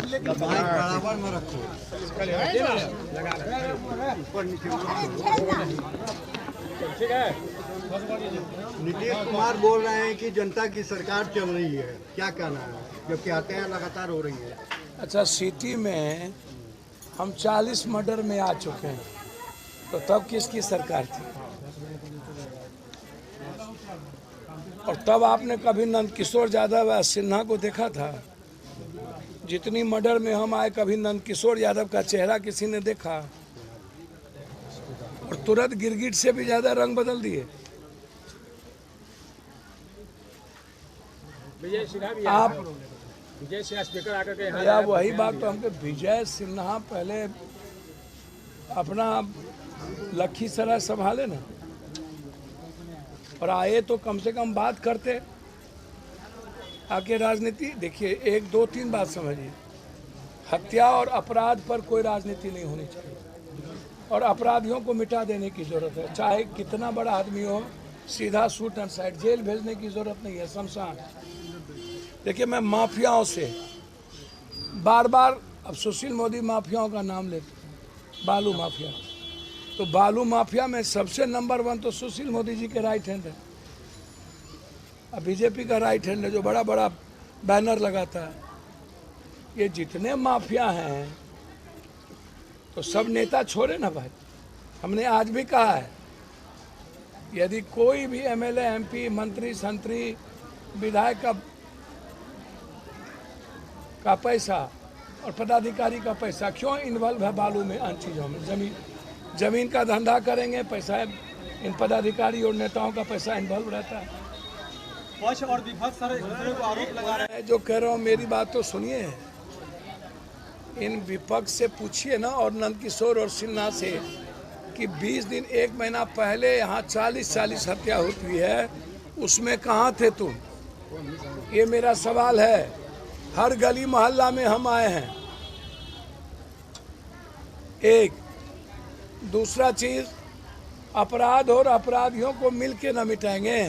बराबर में रखो। ठीक है। नीतीश कुमार बोल रहे हैं कि जनता की सरकार चल रही है, क्या कहना है, जबकि हत्याएं लगातार हो रही है। अच्छा, सिटी में हम 40 मर्डर में आ चुके हैं, तो तब किसकी सरकार थी? और तब आपने कभी नंदकिशोर यादव सिन्हा को देखा था? जितनी मर्डर में हम आए, कभी नंदकिशोर यादव का चेहरा किसी ने देखा? और तुरंत गिरगिट से भी ज्यादा रंग बदल दिए। आप विजय सिन्हा स्पीकर आकर के या वही बात तो हमको, विजय सिन्हा पहले अपना लखीसराय संभाले ना, और आए तो कम से कम बात करते। आके राजनीति देखिए, 1 2 3 बात समझिए, हत्या और अपराध पर कोई राजनीति नहीं होनी चाहिए, और अपराधियों को मिटा देने की जरूरत है। चाहे कितना बड़ा आदमी हो, सीधा शूट एंड साइड, जेल भेजने की जरूरत नहीं है, शमशान। देखिए, मैं माफियाओं से बार बार, अब सुशील मोदी माफियाओं का नाम लेते, बालू माफिया, तो बालू माफिया में सबसे नंबर 1 तो सुशील मोदी जी के राइट हैंड है। अब बीजेपी का राइट हैंड है, जो बड़ा बड़ा बैनर लगाता है। ये जितने माफिया हैं, तो सब नेता छोड़े ना भाई। हमने आज भी कहा है, यदि कोई भी एमएलए, एमपी, मंत्री, संतरी, विधायक का पैसा और पदाधिकारी का पैसा क्यों इन्वॉल्व है बालू में, अन्य चीज़ों में? जमीन का धंधा करेंगे, पैसा इन पदाधिकारी और नेताओं का पैसा इन्वॉल्व रहता है। पक्ष और विपक्ष सर एक दूसरे को आरोप लगा रहे हैं। जो कह रहा हूँ, मेरी बात तो सुनिए। इन विपक्ष से पूछिए ना, और नंदकिशोर और सिन्हा से, कि 20 दिन 1 महीना पहले यहाँ 40 हत्या होती है, उसमें कहाँ थे तुम? ये मेरा सवाल है। हर गली मोहल्ला में हम आए हैं। एक दूसरा चीज, अपराध और अपराधियों को मिलके न मिटाएंगे,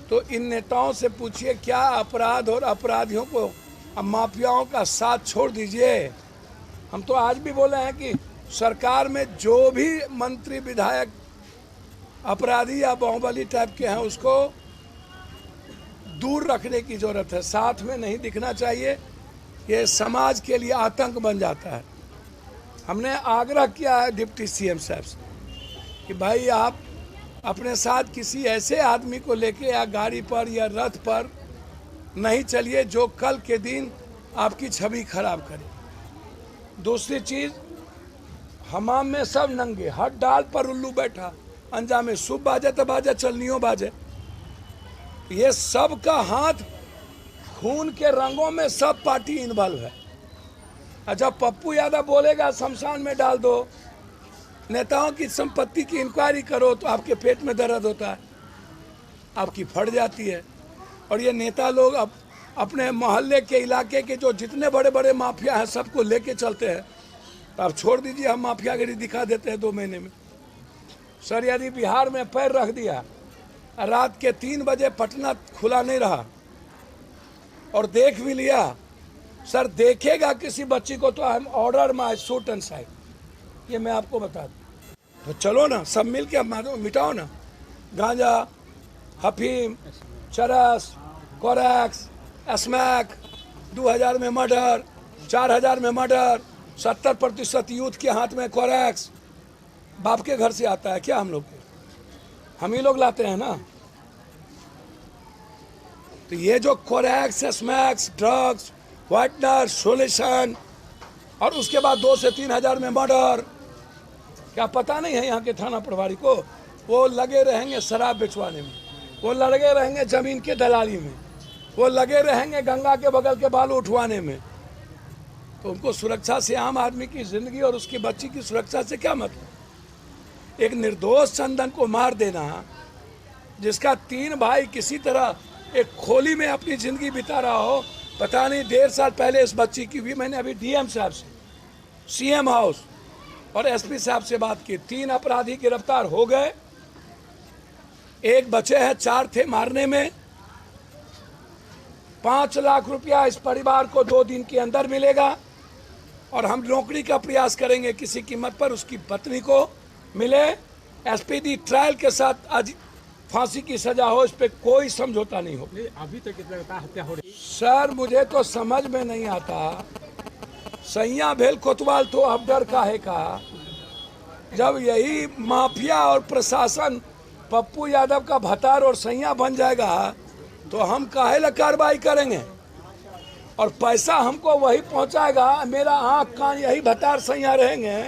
तो इन नेताओं से पूछिए, क्या अपराध और अपराधियों को, अब माफियाओं का साथ छोड़ दीजिए। हम तो आज भी बोले हैं कि सरकार में जो भी मंत्री, विधायक अपराधी या बाहुबली टाइप के हैं, उसको दूर रखने की जरूरत है, साथ में नहीं दिखना चाहिए। ये समाज के लिए आतंक बन जाता है। हमने आग्रह किया है डिप्टी सीएम साहब से कि भाई, आप अपने साथ किसी ऐसे आदमी को लेके, या गाड़ी पर या रथ पर नहीं चलिए जो कल के दिन आपकी छवि खराब करे। दूसरी चीज, हमाम में सब नंगे, हर डाल पर उल्लू बैठा, अंजामे शुभ बाजे तो बाजे, चलनियों बाजे। ये सब का हाथ खून के रंगों में, सब पार्टी इन्वॉल्व है। अच्छा, पप्पू यादव बोलेगा शमशान में डाल दो, नेताओं की संपत्ति की इंक्वायरी करो, तो आपके पेट में दर्द होता है, आपकी फट जाती है। और ये नेता लोग अब अपने मोहल्ले के, इलाके के जो जितने बड़े बड़े माफिया हैं, सबको लेके चलते हैं। तो आप छोड़ दीजिए, हम माफियागिरी दिखा देते हैं 2 महीने में। सर, यदि बिहार में पैर रख दिया, रात के 3 बजे पटना खुला नहीं रहा, और देख भी लिया, सर देखेगा किसी बच्ची को, तो I am order my shoot and side, ये मैं आपको बता दूं। तो चलो ना, सब मिल के मिटाओ ना। गांजा, हफीम, चरस, कोरैक्स, स्मैक, 2000 में मर्डर, 4000 में मर्डर, 70% यूथ के हाथ में कोरैक्स। बाप के घर से आता है क्या हम लोग? हम ही लोग लाते हैं ना। तो ये जो कोरैक्स, स्मैक्स, ड्रग्स, व्हाइटनर, सोल्यूशन, और उसके बाद 2 से 3 हजार में मर्डर, क्या पता नहीं है यहाँ के थाना प्रभारी को? वो लगे रहेंगे शराब बेचवाने में, वो लगे रहेंगे जमीन के दलाली में, वो लगे रहेंगे गंगा के बगल के बालू उठवाने में। तो उनको सुरक्षा से, आम आदमी की जिंदगी और उसकी बच्ची की सुरक्षा से क्या मतलब? एक निर्दोष चंदन को मार देना, जिसका 3 भाई किसी तरह एक खोली में अपनी जिंदगी बिता रहा हो। पता नहीं 1.5 साल पहले इस बच्ची की भी, मैंने अभी डीएम साहब से, सीएम हाउस और एसपी साहब से बात की। 3 अपराधी गिरफ्तार हो गए, 1 बचे हैं, 4 थे मारने में। 5 लाख रुपया इस परिवार को 2 दिन के अंदर मिलेगा और हम नौकरी का प्रयास करेंगे किसी कीमत पर उसकी पत्नी को मिले। एसपीडी ट्रायल के साथ आज फांसी की सजा हो, इस पे कोई समझौता नहीं हो। नहीं, अभी तक कितना लगता है हत्या हो रही सर मुझे तो समझ में नहीं आता, सैया भेल कोतवाल तो अब डर काहे का। जब यही माफिया और प्रशासन पप्पू यादव का भतार और सैया बन जाएगा तो हम काहे ला कार्रवाई करेंगे और पैसा हमको वही पहुंचाएगा। मेरा आंख कान यही भतार सैया रहेंगे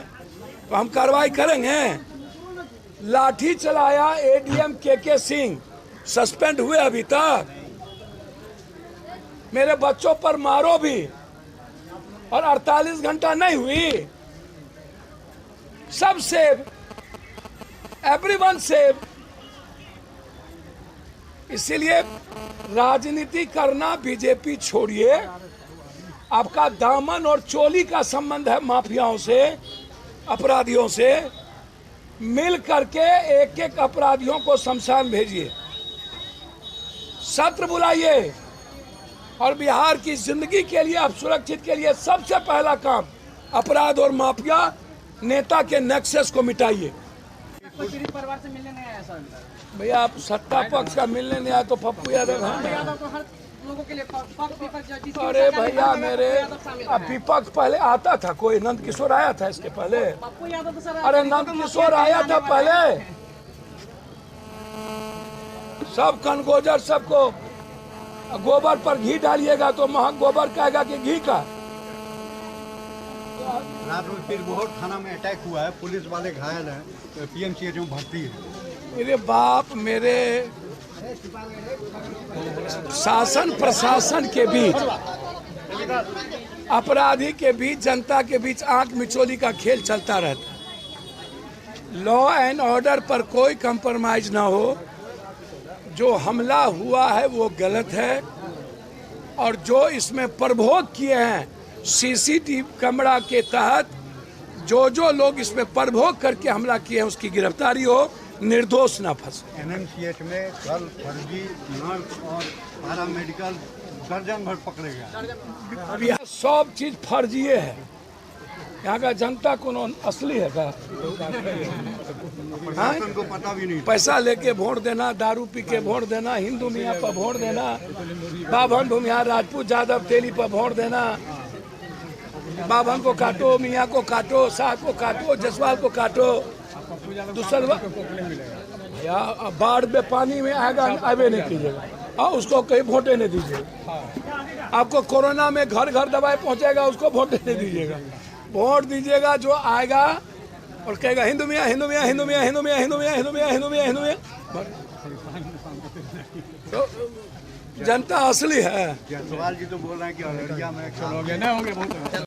तो हम कार्रवाई करेंगे। लाठी चलाया एडीएम के सिंह, सस्पेंड हुए अभी तक। मेरे बच्चों पर मारो भी और 48 घंटा नहीं हुई। सब सेव, एवरीवन सेव। इसीलिए राजनीति करना बीजेपी छोड़िए। आपका दामन और चोली का संबंध है माफियाओं से, अपराधियों से। मिल करके एक एक अपराधियों को शमशान भेजिए, सत्र बुलाइए और बिहार की जिंदगी के लिए, अब सुरक्षित के लिए सबसे पहला काम अपराध और माफिया नेता के नेक्सस को मिटाइए। पीड़ित परिवार से मिलने नहीं आया सर। भैया आप सत्ता पक्ष का मिलने नहीं आया तो पप्पू यादव यादव तो हर लोगों के लिए पक्ष विपक्ष जिसकी अरे सरकार भैया में मेरे यादव शामिल है। विपक्ष पहले आता था, कोई नंद किशोर आया था इसके पहले। पप्पू यादव तो सर अरे नंद किशोर आया था पहले। सब कनगोजर सबको गोबर पर घी डालिएगा तो महक गोबर कहेगा कि घी का। रात में फिर बहुत थाना में अटैक हुआ है, पुलिस वाले घायल हैं, पीएमसीएच में भर्ती है। मेरे बाप, मेरे शासन प्रशासन के बीच, अपराधी के बीच, जनता के बीच आंख मिचोली का खेल चलता रहता है। लॉ एंड ऑर्डर पर कोई कंप्रोमाइज ना हो। जो हमला हुआ है वो गलत है और जो इसमें प्रभोग किए हैं सीसीटीवी कैमरा के तहत जो लोग इसमें प्रभोग करके हमला किए हैं उसकी गिरफ्तारी हो, निर्दोष ना फंसे। एनएमसीएच में कल फर्जी नर्स और पैरा मेडिकल दर्जन भर पकड़े गए। अब यहाँ सब चीज फर्जिए है। यहाँ का जनता कौन असली है का? प्रशासन को पता भी नहीं। पैसा लेके वोट देना, दारू पी के वोट देना, हिंदू मियाँ पर वोट देना, बाभन भूमिहार राजपूत यादव तेली पर वोट देना। बाभन को काटो, मियाँ को काटो, शाह को काटो, जसवाल को काटो। दूसरा या बाढ़ में पानी में आएगा, आवे नहीं कीजिएगा और उसको कहीं वोटे नहीं दीजिएगा। आपको कोरोना में घर घर दवाई पहुंचेगा, उसको वोटे नहीं दीजिएगा। वोट दीजिएगा जो आएगा और कहेगा हिंदू मियाँ, हिंदू मियाँ, हिंदू मियाँ, हिंदू मियाँ, हिंदू मियाँ, हिंदू मियाँ, हिंदू मियाँ, हिंदू मियाँ। तो जनता असली है। जसवाल जी तो बोल रहे हैं कि अररिया में हो गया ना, हो गया बहुत।